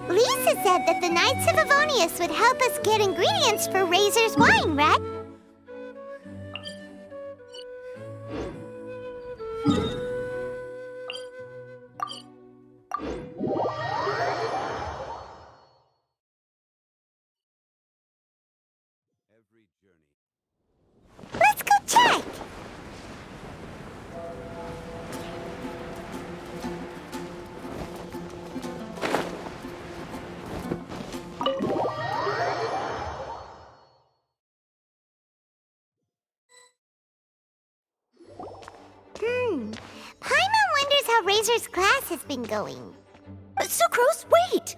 Lisa said that the Knights of Favonius would help us get ingredients for Razor's wine, right? Let's go check! Paimon wonders how Razor's class has been going. Sucrose, wait!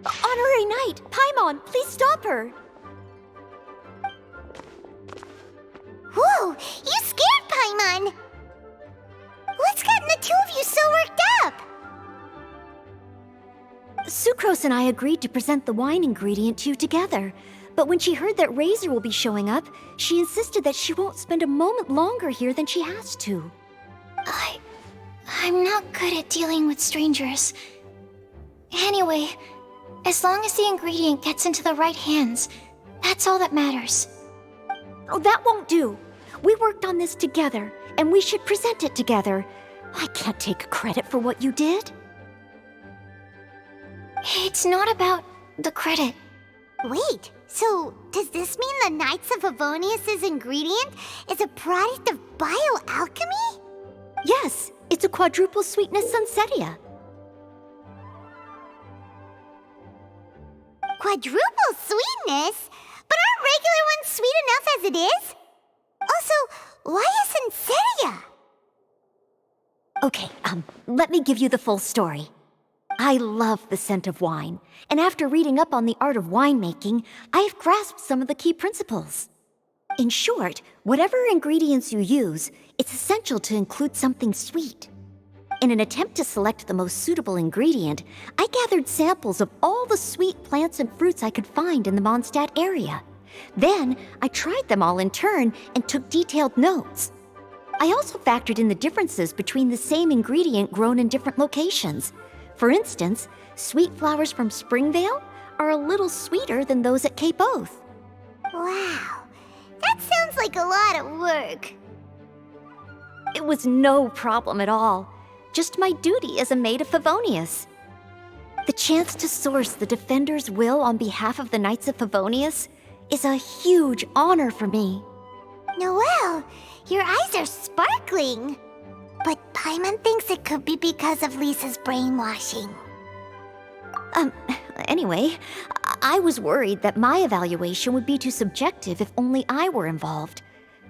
Honorary Knight, Paimon, please stop her! Whoa, you scared Paimon! What's gotten the two of you so worked up? Sucrose and I agreed to present the wine ingredient to you together. But when she heard that Razor will be showing up, she insisted that she won't spend a moment longer here than she has to. I'm not good at dealing with strangers. Anyway, as long as the ingredient gets into the right hands, that's all that matters. Oh, that won't do. We worked on this together, and we should present it together. I can't take credit for what you did. It's not about the credit. Wait, so does this mean the Knights of Favonius' ingredient is a product of bioalchemy? Yes, it's a quadruple sweetness sunsetia. Quadruple sweetness? But aren't regular ones sweet enough as it is? Also, why a sunsetia? Okay, let me give you the full story. I love the scent of wine, and after reading up on the art of winemaking, I've grasped some of the key principles. In short, whatever ingredients you use, it's essential to include something sweet. In an attempt to select the most suitable ingredient, I gathered samples of all the sweet plants and fruits I could find in the Mondstadt area. Then, I tried them all in turn and took detailed notes. I also factored in the differences between the same ingredient grown in different locations. For instance, sweet flowers from Springvale are a little sweeter than those at Cape Oath. Wow, that sounds like a lot of work. It was no problem at all. Just my duty as a maid of Favonius. The chance to source the Defender's will on behalf of the Knights of Favonius is a huge honor for me. Noelle, your eyes are sparkling. But Paimon thinks it could be because of Lisa's brainwashing. Anyway, I was worried that my evaluation would be too subjective if only I were involved.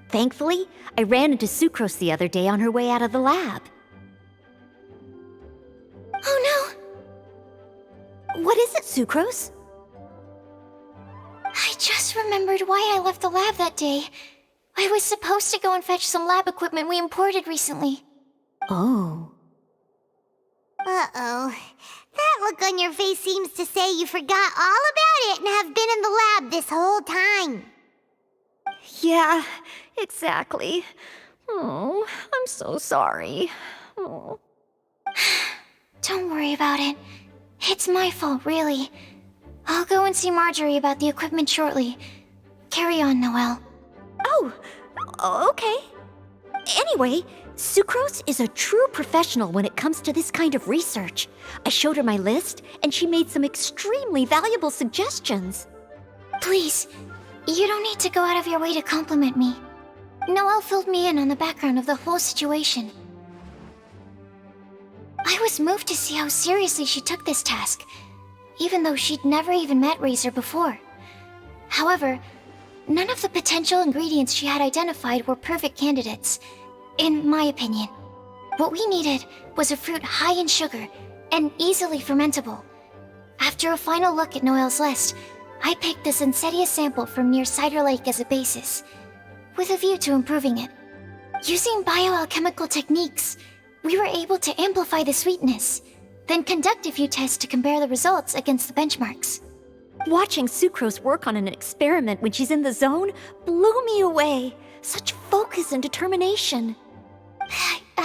Thankfully, I ran into Sucrose the other day on her way out of the lab. Oh no! What is it, Sucrose? I just remembered why I left the lab that day. I was supposed to go and fetch some lab equipment we imported recently. Oh. Uh-oh. That look on your face seems to say you forgot all about it and have been in the lab this whole time. Yeah, exactly. Oh, I'm so sorry. Oh. Don't worry about it. It's my fault, really. I'll go and see Marjorie about the equipment shortly. Carry on, Noelle. Oh, okay. Anyway, Sucrose is a true professional when it comes to this kind of research. I showed her my list, and she made some extremely valuable suggestions. Please, you don't need to go out of your way to compliment me. Noelle filled me in on the background of the whole situation. I was moved to see how seriously she took this task, even though she'd never even met Razor before. However, none of the potential ingredients she had identified were perfect candidates, in my opinion. What we needed was a fruit high in sugar and easily fermentable. After a final look at Noelle's list, I picked the Sunsetia sample from near Cider Lake as a basis, with a view to improving it. Using bioalchemical techniques, we were able to amplify the sweetness, then conduct a few tests to compare the results against the benchmarks. Watching Sucrose work on an experiment when she's in the zone blew me away. Such focus and determination.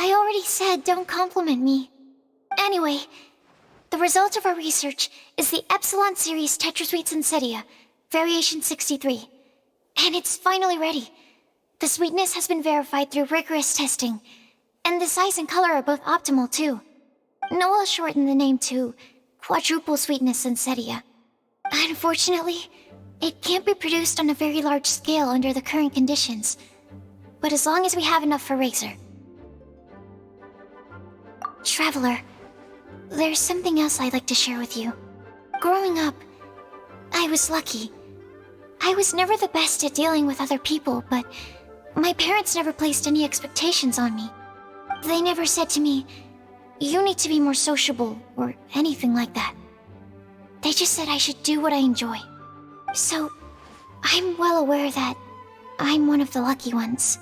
I already said don't compliment me. Anyway, the result of our research is the Epsilon Series Tetrasweet Sensetia, Variation 63. And it's finally ready. The sweetness has been verified through rigorous testing, and the size and color are both optimal too. Noel shortened the name to Quadruple Sweetness Sensetia. Unfortunately, it can't be produced on a very large scale under the current conditions, but as long as we have enough for Razor. Traveler, there's something else I'd like to share with you. Growing up, I was lucky. I was never the best at dealing with other people, but my parents never placed any expectations on me. They never said to me, "You need to be more sociable," or anything like that. They just said I should do what I enjoy. So, I'm well aware that I'm one of the lucky ones.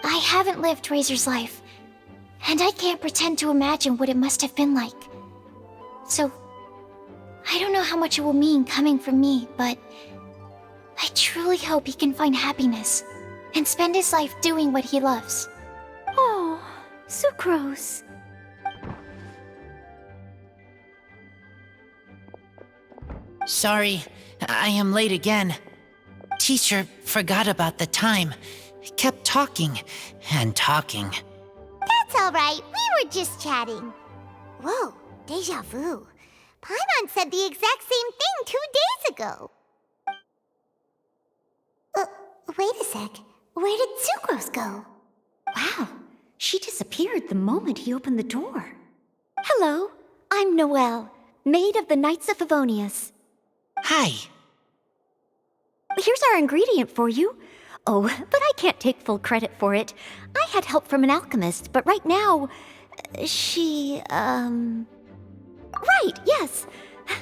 I haven't lived Razor's life, and I can't pretend to imagine what it must have been like. So, I don't know how much it will mean coming from me, but I truly hope he can find happiness and spend his life doing what he loves. Oh, Sucrose. Sorry, I am late again. Teacher forgot about the time. Kept talking and talking. That's alright, we were just chatting. Whoa, deja vu. Paimon said the exact same thing 2 days ago. Wait a sec. Where did Sucrose go? Wow, she disappeared the moment he opened the door. Hello, I'm Noelle, maid of the Knights of Favonius. Hi. Here's our ingredient for you. Oh, but I can't take full credit for it. I had help from an alchemist, but right now, Right, yes.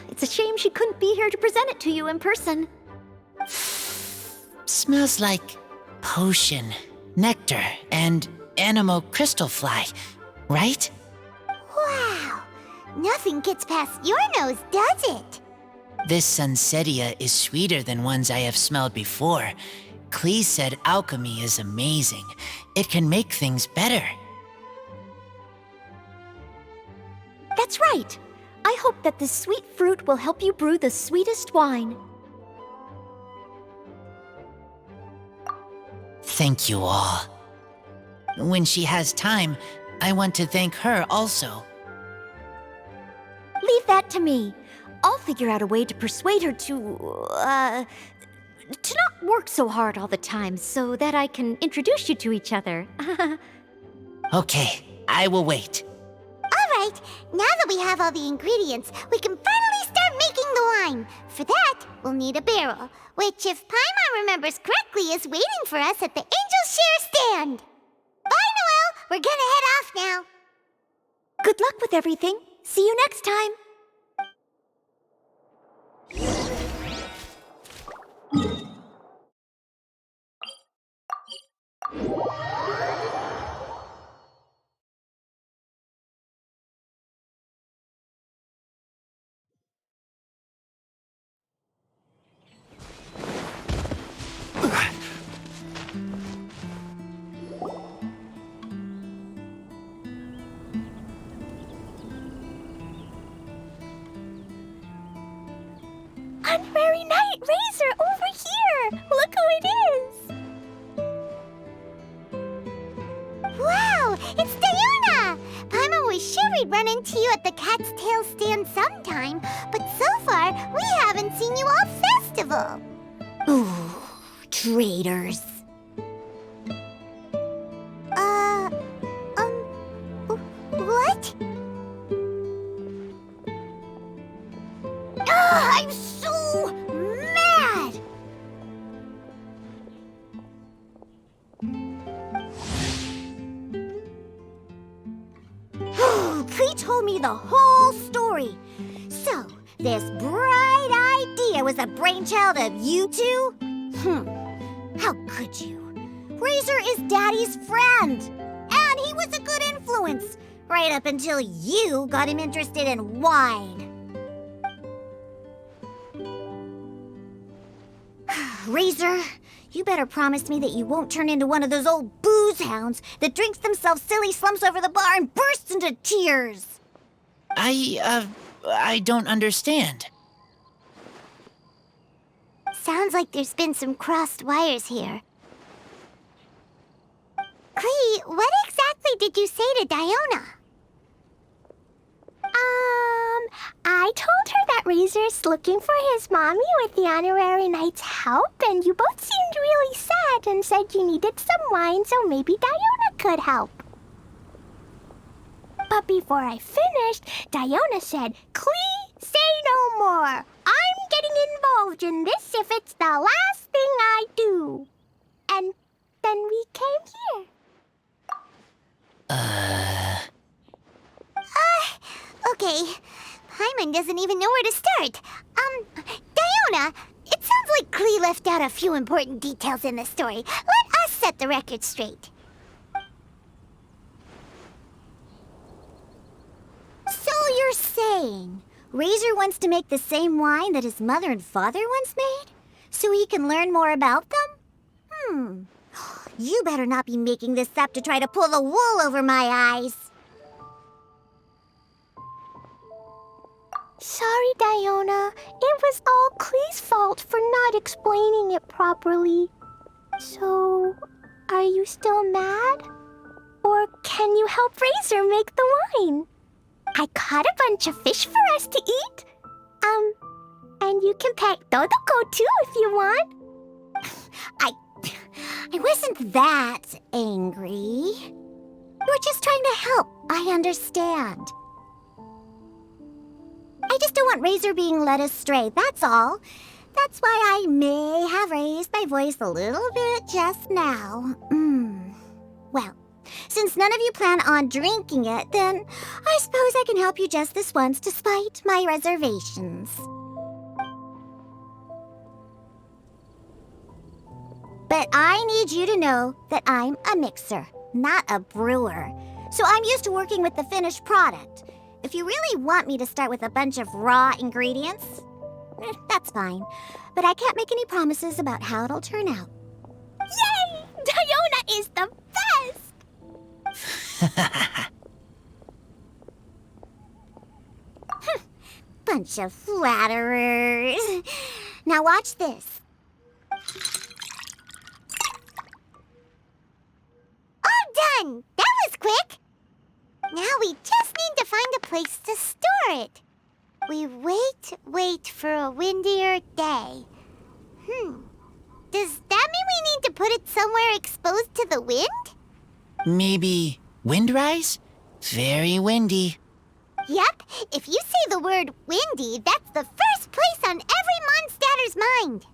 It's a shame she couldn't be here to present it to you in person. Smells like potion, nectar, and animal crystal fly, right? Wow, nothing gets past your nose, does it? This Sensetia is sweeter than ones I have smelled before. Klee said alchemy is amazing. It can make things better. That's right. I hope that this sweet fruit will help you brew the sweetest wine. Thank you all. When she has time, I want to thank her also. Leave that to me. I'll figure out a way to persuade her to not work so hard all the time so that I can introduce you to each other. Okay, I will wait. Alright, now that we have all the ingredients, we can finally start making the wine. For that, we'll need a barrel, which, if Paimon remembers correctly, is waiting for us at the Angel Share stand. Bye, Noelle! We're gonna head off now. Good luck with everything. See you next time. Honorary Knight Razor over here! Look who it is! Wow, it's Diona! Paimon was sure we'd run into you at the Cat's Tail stand sometime, but so far, we haven't seen you all festival. Ooh, traitors. What? I'm so mad! Klee told me the whole story. So, this bright idea was the brainchild of you two? How could you? Razor is Daddy's friend, and he was a good influence, right up until you got him interested in wine. Razor, you better promise me that you won't turn into one of those old booze booze hounds that drinks themselves silly, slumps over the bar, and bursts into tears. I don't understand. Sounds like there's been some crossed wires here. Klee, what exactly did you say to Diona? I told her that Razor's looking for his mommy with the honorary knight's help, and you both seemed really sad and said you needed some wine, so maybe Diona could help. But before I finished, Diona said, "Klee, say no more. I'm getting involved in this if it's the last thing I do." And then we came here. Okay. Paimon doesn't even know where to start. Diona, it sounds like Klee left out a few important details in the story. Let us set the record straight. So you're saying Razor wants to make the same wine that his mother and father once made? So he can learn more about them? You better not be making this up to try to pull the wool over my eyes. Sorry, Diona. It was all Klee's fault for not explaining it properly. So, are you still mad? Or can you help Razor make the wine? I caught a bunch of fish for us to eat. And you can pet Dodoko too if you want. I wasn't that angry. We're just trying to help. I understand. I just don't want Razor being led astray, that's all. That's why I may have raised my voice a little bit just now. Well, since none of you plan on drinking it, then I suppose I can help you just this once despite my reservations. But I need you to know that I'm a mixer, not a brewer. So I'm used to working with the finished product. If you really want me to start with a bunch of raw ingredients, that's fine. But I can't make any promises about how it'll turn out. Yay! Diona is the best! Bunch of flatterers. Now watch this. All done! That was quick! Now we just need to find a place to store it. We wait for a windier day. Does that mean we need to put it somewhere exposed to the wind? Maybe windrise? Very windy. Yep, if you say the word windy, that's the first place on every Mondstatter's mind.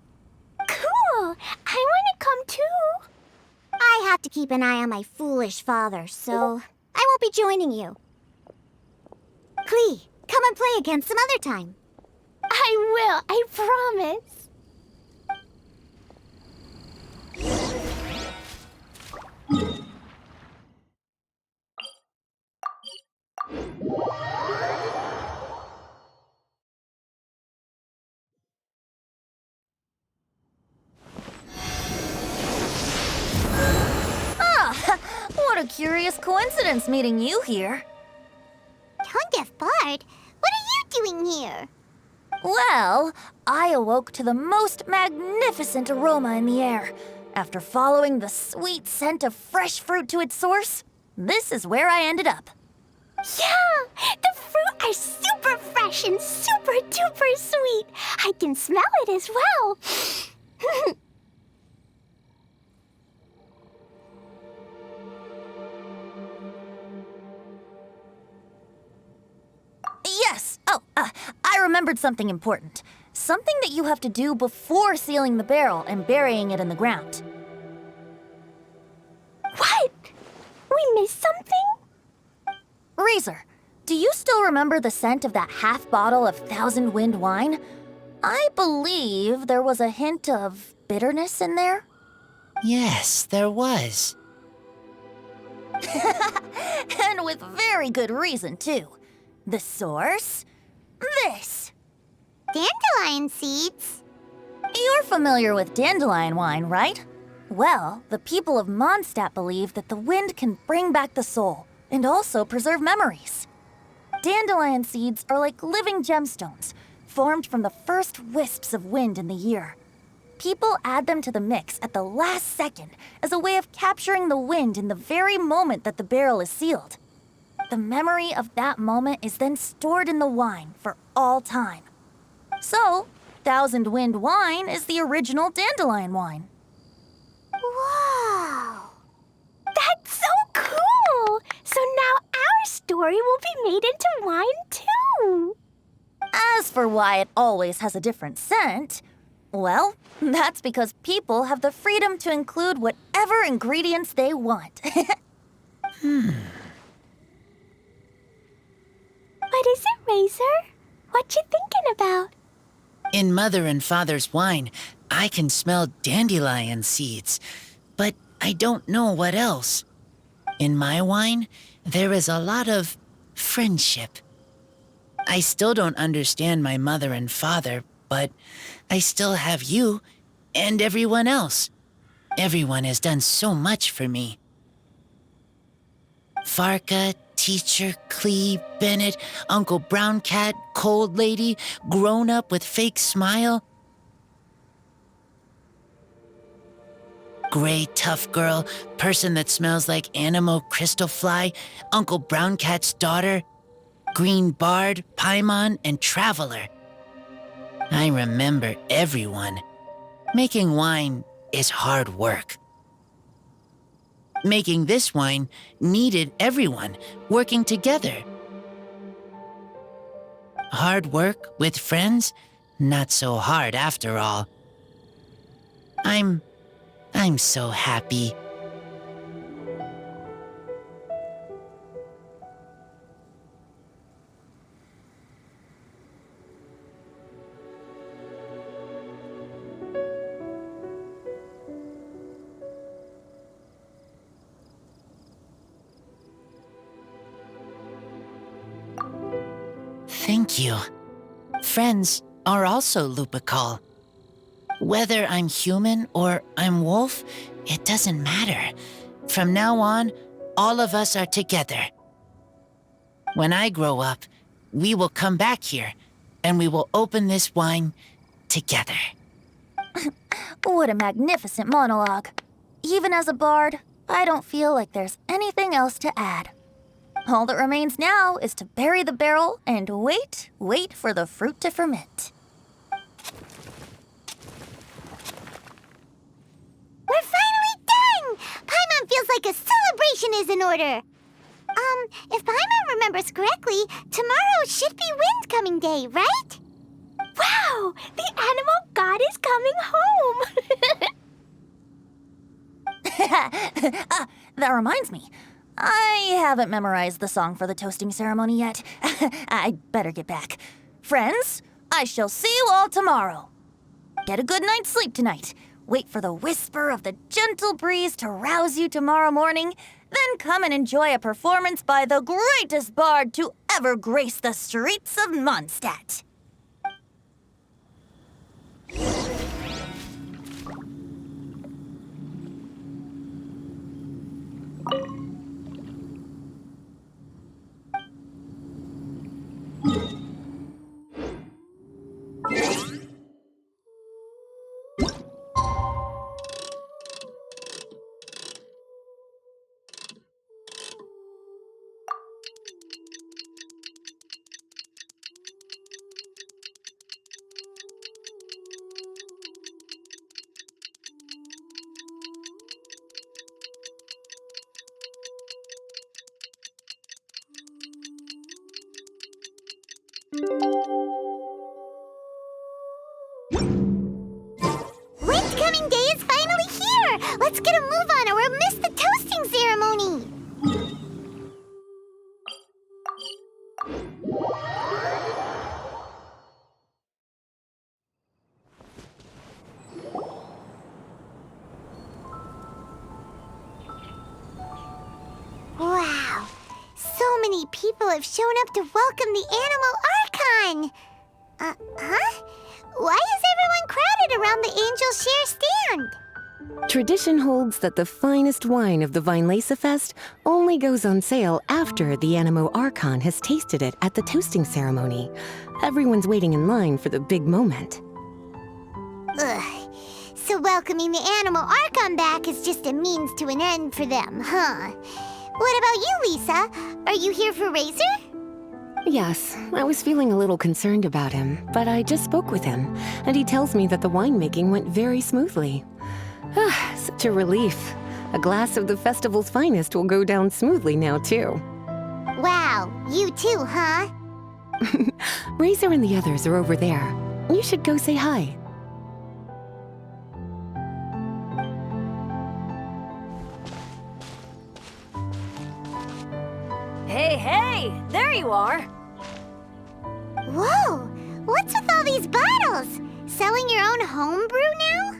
Cool! I want to come too. I have to keep an eye on my foolish father, so I won't be joining you. Klee, come and play again some other time. I will, I promise. What a curious coincidence meeting you here. Tone-deaf Bard, what are you doing here? Well, I awoke to the most magnificent aroma in the air. After following the sweet scent of fresh fruit to its source, this is where I ended up. Yeah! The fruit are super fresh and super duper sweet. I can smell it as well. Yes! I remembered something important. Something that you have to do before sealing the barrel and burying it in the ground. What? We missed something? Razor, do you still remember the scent of that half bottle of Thousand Wind wine? I believe there was a hint of bitterness in there. Yes, there was. And with very good reason, too. The source? This! Dandelion seeds? You're familiar with dandelion wine, right? Well, the people of Mondstadt believe that the wind can bring back the soul and also preserve memories. Dandelion seeds are like living gemstones, formed from the first wisps of wind in the year. People add them to the mix at the last second as a way of capturing the wind in the very moment that the barrel is sealed. The memory of that moment is then stored in the wine for all time. So, Thousand Wind wine is the original dandelion wine. Whoa! That's so cool! So now our story will be made into wine too! As for why it always has a different scent, well, that's because people have the freedom to include whatever ingredients they want. What is it, Razor? What you thinking about? In Mother and Father's wine, I can smell dandelion seeds, but I don't know what else. In my wine, there is a lot of friendship. I still don't understand my mother and father, but I still have you and everyone else. Everyone has done so much for me. Farka, Teacher, Clee, Bennett, Uncle Brown Cat, Cold Lady, Grown Up with Fake Smile, Gray Tough Girl, Person that Smells like Animo Crystal Fly, Uncle Brown Cat's Daughter, Green Bard, Paimon, and Traveler. I remember everyone. Making wine is hard work. Making this wine needed everyone working together. Hard work with friends? Not so hard after all. I'm so happy. Thank you. Friends are also Lupical. Whether I'm human or I'm wolf, it doesn't matter. From now on, all of us are together. When I grow up, we will come back here, and we will open this wine together. What a magnificent monologue. Even as a bard, I don't feel like there's anything else to add. All that remains now is to bury the barrel and wait for the fruit to ferment. We're finally done! Paimon feels like a celebration is in order. If Paimon remembers correctly, tomorrow should be Wind Coming Day, right? Wow! The animal god is coming home! That reminds me. I haven't memorized the song for the toasting ceremony yet. I'd better get back. Friends, I shall see you all tomorrow. Get a good night's sleep tonight. Wait for the whisper of the gentle breeze to rouse you tomorrow morning. Then come and enjoy a performance by the greatest bard to ever grace the streets of Mondstadt. Wind Coming Day is finally here! Let's get a move on or we'll miss the toasting ceremony! Wow! So many people have shown up to welcome the Animal Archon! Huh? Why is everyone crowded around the Angel Share stand? Tradition holds that the finest wine of the Vinelesa Fest only goes on sale after the Animo Archon has tasted it at the toasting ceremony. Everyone's waiting in line for the big moment. Ugh. So welcoming the Animal Archon back is just a means to an end for them, huh? What about you, Lisa? Are you here for Razor? Yes, I was feeling a little concerned about him, but I just spoke with him, and he tells me that the winemaking went very smoothly. Such a relief. A glass of the festival's finest will go down smoothly now, too. Wow, you too, huh? Razor and the others are over there. You should go say hi. Hey, there you are. Whoa, what's with all these bottles? Selling your own homebrew now?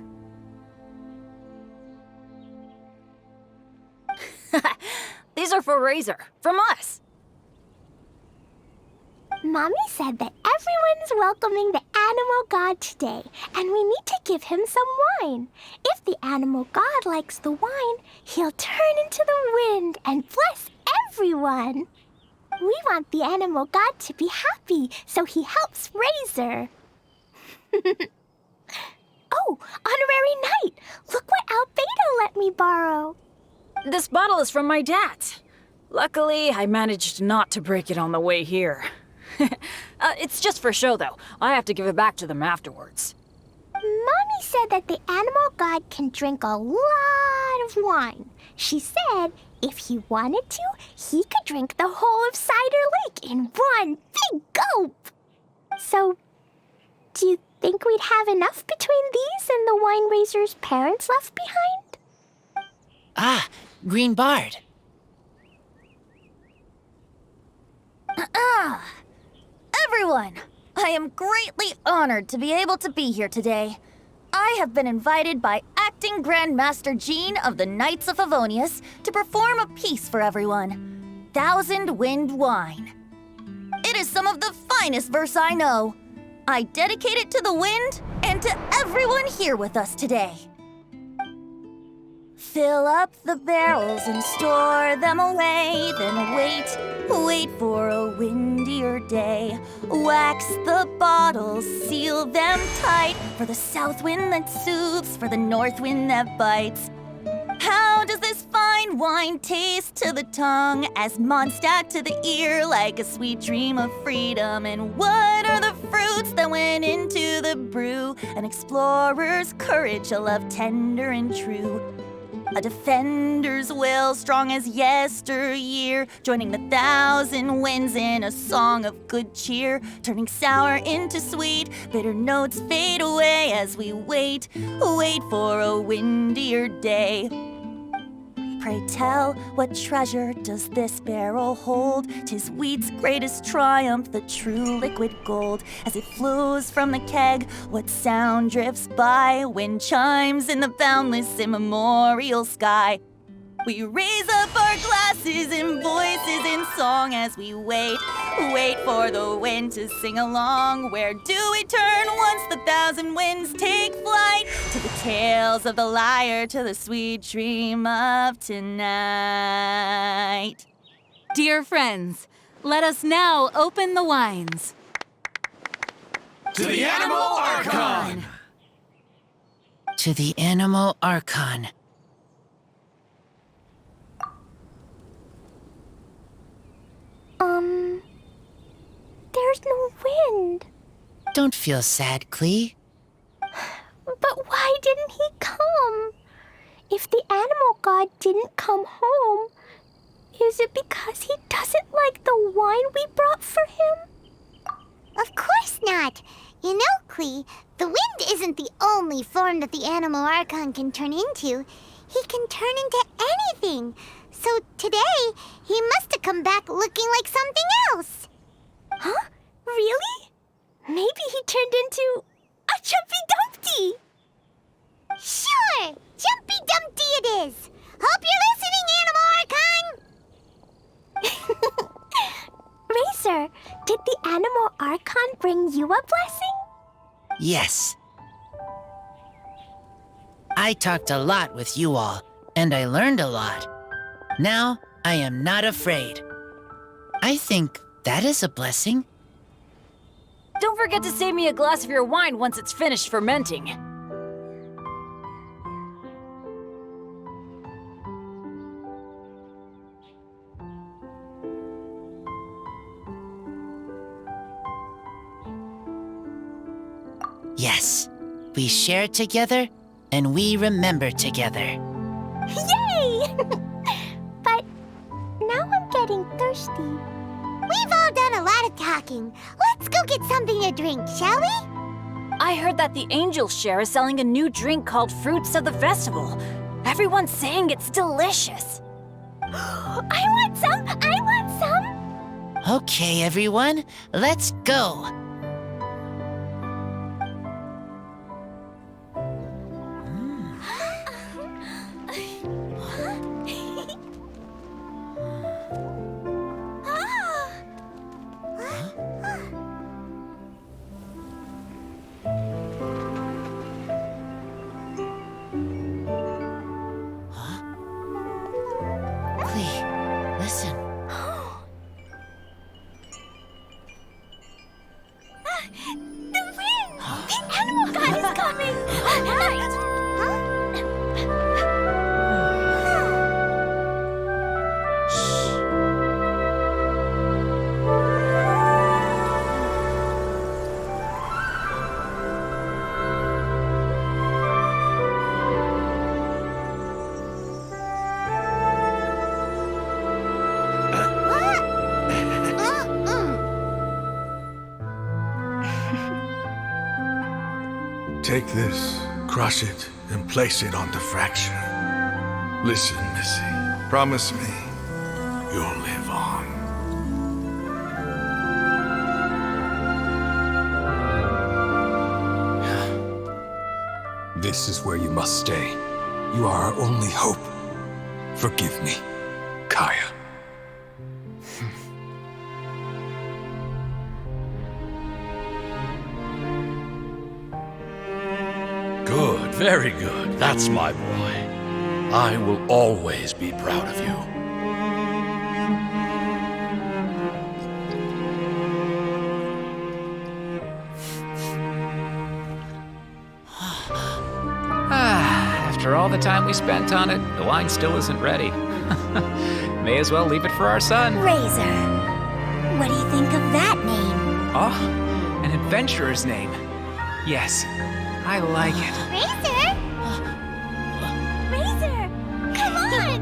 These are for Razor, from us. Mommy said that everyone's welcoming the animal god today, and we need to give him some wine. If the animal god likes the wine, he'll turn into the wind and bless everyone. We want the animal god to be happy, so he helps Razor. Oh, honorary knight! Look what Albedo let me borrow. This bottle is from my dad. Luckily, I managed not to break it on the way here. It's just for show, though. I have to give it back to them afterwards. Mommy said that the animal god can drink a lot of wine. She said if he wanted to, he could drink the whole of Cider Lake in one big gulp. So, do you think we'd have enough between these and the wine raiser's parents left behind? Ah, Green Bard. Everyone, I am greatly honored to be able to be here today. I have been invited by Acting Grandmaster Jean of the Knights of Favonius to perform a piece for everyone. Thousand Wind Wine. It is some of the finest verse I know. I dedicate it to the wind and to everyone here with us today. Fill up the barrels and store them away, then wait for a windier day. Wax the bottles, seal them tight, for the south wind that soothes, for the north wind that bites. How does this fine wine taste to the tongue, as Mondstadt to the ear, like a sweet dream of freedom? And what are the fruits that went into the brew? An explorer's courage, a love tender and true. A defender's will, strong as yesteryear, joining the thousand winds in a song of good cheer, turning sour into sweet, bitter notes fade away as we wait for a windier day. Pray tell, what treasure does this barrel hold? 'Tis wheat's greatest triumph, the true liquid gold. As it flows from the keg, what sound drifts by? Wind chimes in the boundless immemorial sky. We raise up our glasses and voices in song as we wait for the wind to sing along. Where do we turn once the thousand winds take flight? To the tales of the lyre, to the sweet dream of tonight. Dear friends, let us now open the wines. To the Animal Archon! To the Animal Archon. There's no wind. Don't feel sad, Klee. But why didn't he come? If the animal god didn't come home, is it because he doesn't like the wine we brought for him? Of course not. You know, Klee, the wind isn't the only form that the Animal Archon can turn into. He can turn into anything. So today, he must have come back looking like something else. Huh? Really? Maybe he turned into a Jumpy Dumpty. Sure, Jumpy Dumpty it is. Hope you're listening, Animal Archon. Razor, did the Animal Archon bring you a blessing? Yes. I talked a lot with you all, and I learned a lot. Now, I am not afraid. I think that is a blessing. Don't forget to save me a glass of your wine once it's finished fermenting. Yes, we share together, and we remember together. Yay! But now I'm getting thirsty. We've all done a lot of talking. Let's go get something to drink, shall we? I heard that the Angel Share is selling a new drink called Fruits of the Festival. Everyone's saying it's delicious. I want some! I want some! Okay, everyone, let's go. Listen. The wind! The animal god is coming! Take this, crush it, and place it on the fracture. Listen, Missy. Promise me you'll live on. This is where you must stay. You are our only hope. Forgive me, Kaya. Good, very good. That's my boy. I will always be proud of you. After all the time we spent on it, the wine still isn't ready. May as well leave it for our son. Razor. What do you think of that name? Oh, an adventurer's name. Yes, I like it. Razor? Razor! Come on!